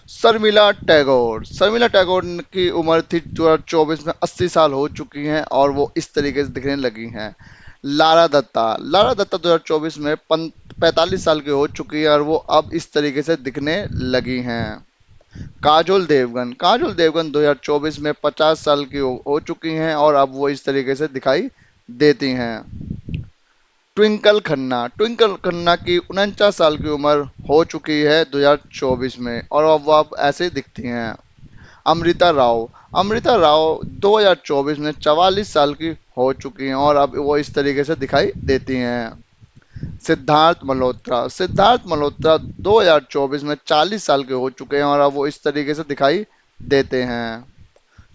शर्मिला टैगोर की उम्र थी 2024 में 80 साल हो चुकी हैं और वो इस तरीके से दिखने लगी हैं। लारा दत्ता 2024 में 45 साल की हो चुकी है और वो अब इस तरीके से दिखने लगी हैं। काजोल देवगन 2024 में 50 साल की हो चुकी हैं और अब वो इस तरीके से दिखाई देती हैं। ट्विंकल खन्ना की 49 साल की उम्र हो चुकी है 2024 में और अब वो अब ऐसे दिखती हैं। अमृता राव 2024 में 44 साल की हो चुकी हैं और अब वो इस तरीके से दिखाई देती हैं। सिद्धार्थ मल्होत्रा 2024 में 40 साल के हो चुके हैं और अब वो इस तरीके से दिखाई देते हैं।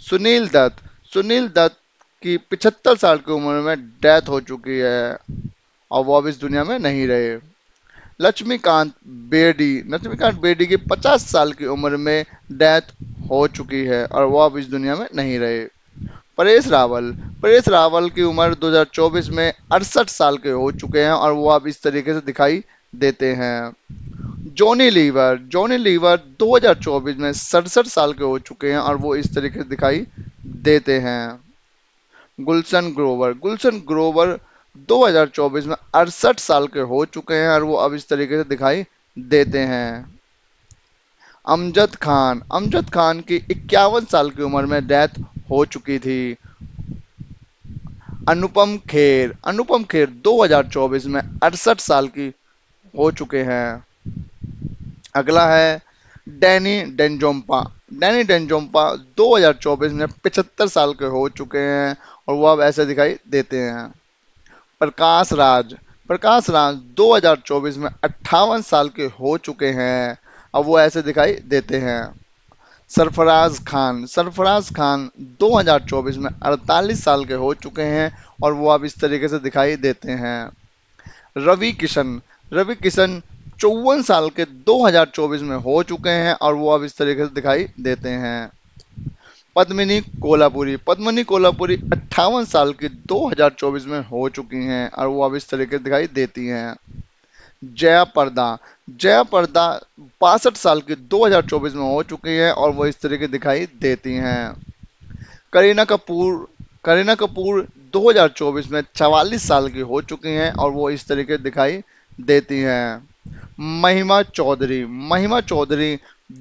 सुनील दत्त सुनील दत्त की 75 साल की उम्र में डेथ हो चुकी है और वो अब इस दुनिया में नहीं रहे। लक्ष्मीकांत बेदी की 50 साल की उम्र में डेथ हो चुकी है और वो अब इस दुनिया में नहीं रहे। परेश रावल की उम्र 2024 में 68 साल के हो चुके हैं और वो अब इस तरीके से दिखाई देते हैं। जॉनी लीवर 2024 में 67 साल के हो चुके हैं और वो इस तरीके से दिखाई देते हैं। गुलशन ग्रोवर 2024 में 68 साल के हो चुके हैं और वो अब इस तरीके से दिखाई देते हैं। अमजद खान की 51 साल की उम्र में डेथ हो चुकी थी। अनुपम खेर 2024 में 68 साल की हो चुके हैं। अगला है डैनी डेंजोम्पा 2024 में 75 साल के हो चुके हैं और वो अब ऐसे दिखाई देते हैं। प्रकाश राज 2024 में 58 साल के हो चुके हैं अब वो ऐसे दिखाई देते हैं। सरफराज खान 2024 में 48 साल के हो चुके हैं और वो अब इस तरीके से दिखाई देते हैं। रवि किशन 54 साल के 2024 में हो चुके हैं और वो अब इस तरीके से दिखाई देते हैं। पद्मिनी कोल्हापुरी 58 साल की 2024 में हो चुकी हैं और वो अब इस तरीके से दिखाई देती हैं। जया पर्दा 62 साल की 2024 में हो चुकी है और वो इस तरीके दिखाई देती हैं। करीना कपूर 2024 में 44 साल की हो चुकी हैं और वो इस तरीके दिखाई देती हैं। महिमा चौधरी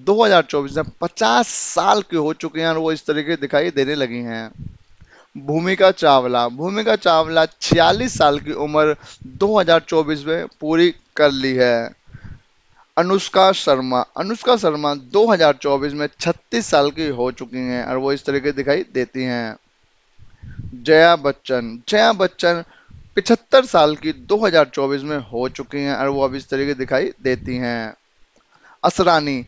2024 में 50 साल की हो चुकी हैं और वो इस तरीके दिखाई देने लगी हैं। भूमिका चावला 46 साल की उम्र 2024 में पूरी कर ली है। अनुष्का शर्मा 2024 में 36 साल की हो चुकी हैं और वो इस तरीके दिखाई देती हैं। जया बच्चन 75 साल की 2024 में हो चुकी हैं और वो अब इस तरीके दिखाई देती हैं। असरानी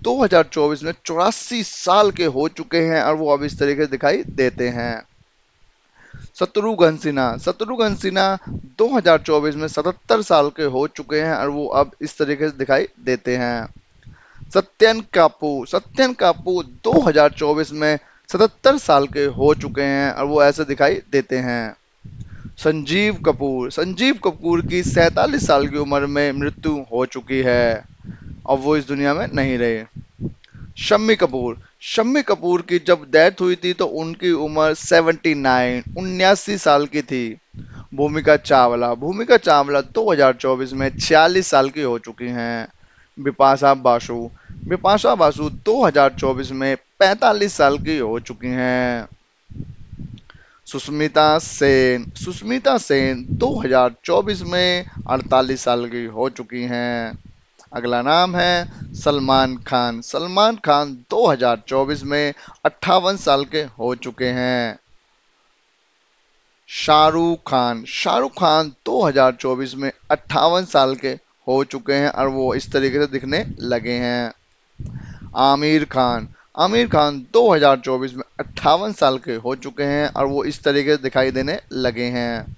2024 में 84 साल के हो चुके हैं और वो अब इस तरीके दिखाई देते हैं। शत्रुघ्न सिन्हा 2024 में 77 साल के हो चुके हैं और वो अब इस तरीके से दिखाई देते हैं। सत्यन कापू 2024 में 77 साल के हो चुके हैं और वो ऐसे दिखाई देते हैं। संजीव कपूर की 47 साल की उम्र में मृत्यु हो चुकी है और वो इस दुनिया में नहीं रहे। शम्मी कपूर की जब डेथ हुई थी तो उनकी उम्र 79 साल की थी। भूमिका चावला 2024 में 46 साल की हो चुकी हैं। बिपाशा बासु 2024 में 45 साल की हो चुकी हैं। सुष्मिता सेन 2024 में 48 साल की हो चुकी हैं। अगला नाम है सलमान खान 2024 में 58 साल के हो चुके हैं। शाहरुख खान 2024 में 58 साल के हो चुके हैं और वो इस तरीके से दिखने लगे हैं। आमिर खान 2024 में 58 साल के हो चुके हैं और वो इस तरीके से दिखाई देने लगे हैं।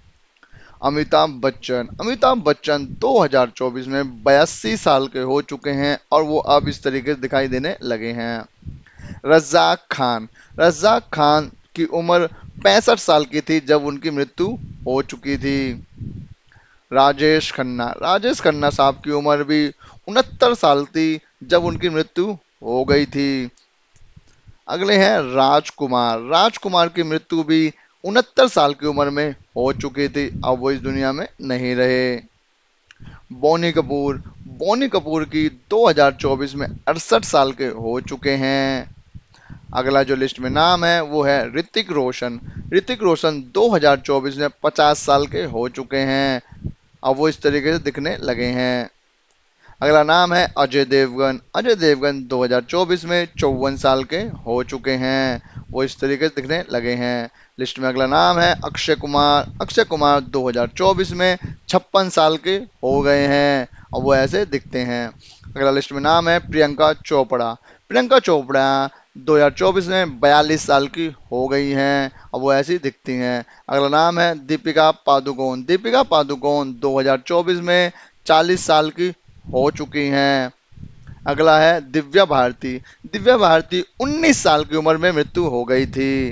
अमिताभ बच्चन 2024 में 82 साल के हो चुके हैं और वो अब इस तरीके से दिखाई देने लगे हैं। रज़ाक खान की उम्र 65 साल की थी जब उनकी मृत्यु हो चुकी थी। राजेश खन्ना साहब की उम्र भी 69 साल थी जब उनकी मृत्यु हो गई थी। अगले हैं राजकुमार। राजकुमार की मृत्यु भी 69 साल की उम्र में हो चुकी थी, अब वो इस दुनिया में नहीं रहे। बोनी कपूर। बोनी कपूर की 2024 में 68 साल के हो चुके हैं। अगला जो लिस्ट में नाम है वो है ऋतिक रोशन। ऋतिक रोशन 2024 में 50 साल के हो चुके हैं, अब वो इस तरीके से दिखने लगे हैं। अगला नाम है अजय देवगन। अजय देवगन 2024 में 54 साल के हो चुके हैं, वो इस तरीके से दिखने लगे हैं। लिस्ट में अगला नाम है अक्षय कुमार। अक्षय कुमार 2024 में 56 साल के हो गए हैं, और वो ऐसे दिखते हैं। अगला लिस्ट में नाम है प्रियंका चोपड़ा। प्रियंका चोपड़ा 2024 में 42 साल की हो गई हैं, अब वो ऐसी दिखती हैं। अगला नाम है दीपिका पादुकोण। दीपिका पादुकोण 2024 में 40 साल की हो चुकी हैं। अगला है दिव्या भारती। दिव्या भारती 19 साल की उम्र में मृत्यु हो गई थी।